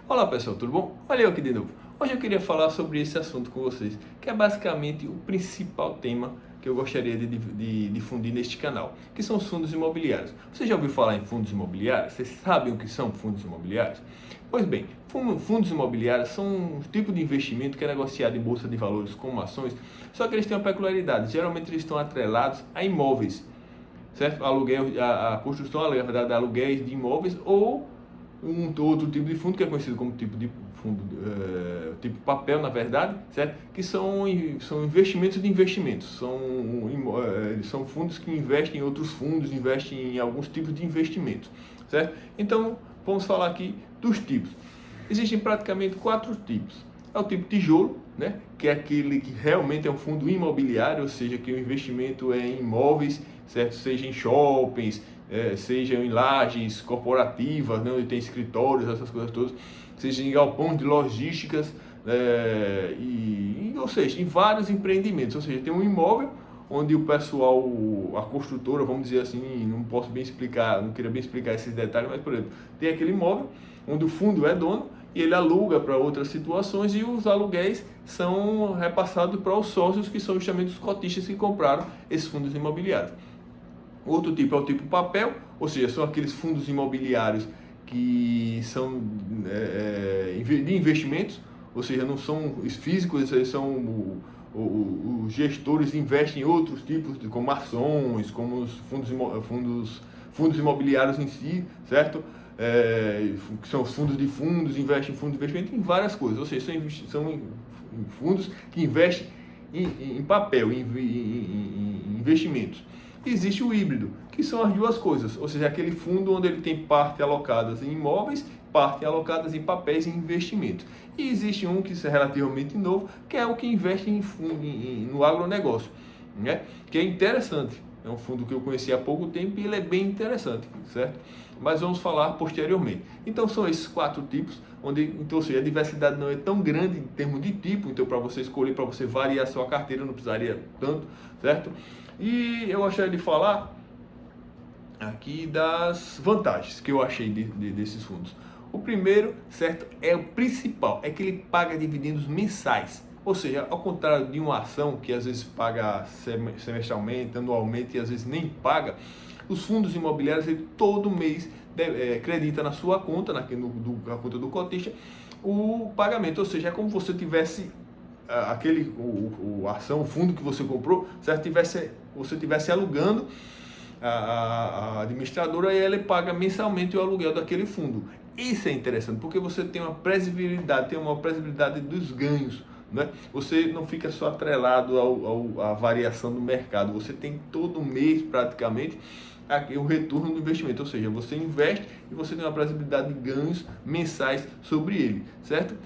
Olá pessoal, tudo bom? Olha eu aqui de novo. Hoje eu queria falar sobre esse assunto com vocês, que é basicamente o principal tema que eu gostaria de difundir neste canal, que são os fundos imobiliários. Você já ouviu falar em fundos imobiliários? Vocês sabem o que são fundos imobiliários? Pois bem, fundos imobiliários são um tipo de investimento que é negociado em bolsa de valores como ações, só que eles têm uma peculiaridade, geralmente eles estão atrelados a imóveis, certo? Aluguel, a construção, na verdade, de aluguéis de imóveis ou um outro tipo de fundo que é conhecido como tipo de fundo, tipo papel, na verdade, certo? Que são investimentos de investimentos, são fundos que investem em outros fundos, investem em alguns tipos de investimentos, certo? Então, vamos falar aqui dos tipos. Existem praticamente 4 tipos. É o tipo tijolo, né? Que é aquele que realmente é um fundo imobiliário, ou seja, que o investimento é em imóveis, certo? Seja em shoppings, seja em lajes corporativas, né? Onde tem escritórios, essas coisas todas, seja em galpões de logísticas, ou seja, em vários empreendimentos. Ou seja, tem um imóvel onde o pessoal, a construtora, vamos dizer assim, não posso bem explicar, não queria bem explicar esses detalhes, mas, por exemplo, tem aquele imóvel onde o fundo é dono e ele aluga para outras situações e os aluguéis são repassados para os sócios, que são justamente os cotistas que compraram esses fundos imobiliários. Outro tipo é o tipo papel, ou seja, são aqueles fundos imobiliários que são de investimentos, ou seja, não são físicos, eles são os gestores investem em outros tipos, como ações, como os fundos imobiliários em si, certo? Que são os fundos de fundos, investem em fundos de investimento, em várias coisas, ou seja, são fundos que investem em papel, em investimentos. Existe o híbrido, que são as duas coisas, ou seja, aquele fundo onde ele tem parte alocadas em imóveis, parte alocadas em papéis e investimentos. E existe um que é relativamente novo, que é o que investe no agronegócio, né? Que é interessante. É um fundo que eu conheci há pouco tempo e ele é bem interessante, certo? Mas vamos falar posteriormente. Então são esses 4 tipos, então, ou seja, a diversidade não é tão grande em termos de tipo, então para você escolher, para você variar a sua carteira, não precisaria tanto, certo? E eu gostaria de falar aqui das vantagens que eu achei desses fundos. O primeiro, certo, é o principal, é que ele paga dividendos mensais. Ou seja, ao contrário de uma ação que às vezes paga semestralmente, anualmente e às vezes nem paga, os fundos imobiliários ele todo mês acredita na sua conta, na conta do cotista, o pagamento. Ou seja, é como se você tivesse a ação, o fundo que você comprou, certo? Você tivesse alugando a administradora e ela paga mensalmente o aluguel daquele fundo. Isso é interessante porque você tem uma previsibilidade dos ganhos, né? Você não fica só atrelado à variação do mercado, você tem todo mês praticamente o retorno do investimento, ou seja, você investe e você tem uma previsibilidade de ganhos mensais sobre ele, certo?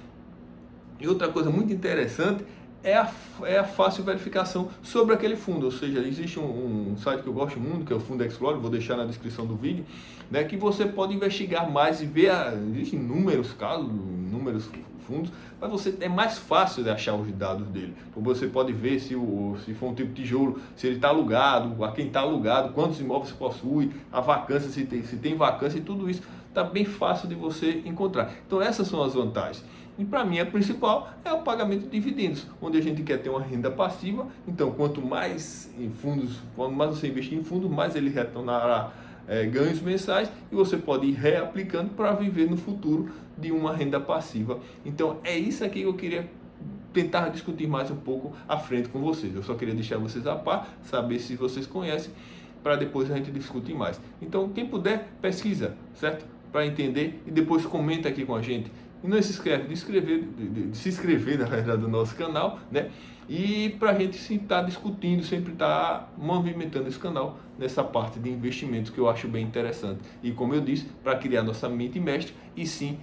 E outra coisa muito interessante é a fácil verificação sobre aquele fundo, ou seja, existe um site que eu gosto muito, que é o Fundo Explorer, vou deixar na descrição do vídeo, né, que você pode investigar mais e ver, existem inúmeros casos, inúmeros fundos, mas é mais fácil de achar os dados dele. Você pode ver se for um tipo de tijolo, se ele está alugado, a quem está alugado, quantos imóveis possui, a vacância, se tem vacância, e tudo isso está bem fácil de você encontrar. Então essas são as vantagens. E para mim a principal é o pagamento de dividendos, onde a gente quer ter uma renda passiva. Então quanto mais você investir em fundos, mais ele retornará ganhos mensais e você pode ir reaplicando para viver no futuro de uma renda passiva. Então é isso aqui que eu queria tentar discutir mais um pouco à frente com vocês. Eu só queria deixar vocês a par, saber se vocês conhecem, para depois a gente discutir mais. Então quem puder, pesquisa, certo? Para entender e depois comenta aqui com a gente. E não se esquece de se inscrever na verdade no nosso canal, né? E para a gente estar discutindo, sempre estar movimentando esse canal nessa parte de investimentos que eu acho bem interessante. E como eu disse, para criar nossa mente mestre e sim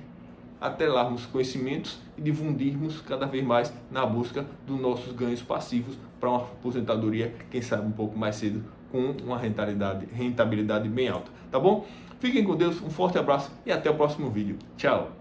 atrelarmos conhecimentos e difundirmos cada vez mais na busca dos nossos ganhos passivos para uma aposentadoria, quem sabe um pouco mais cedo, com uma rentabilidade bem alta. Tá bom? Fiquem com Deus, um forte abraço e até o próximo vídeo. Tchau!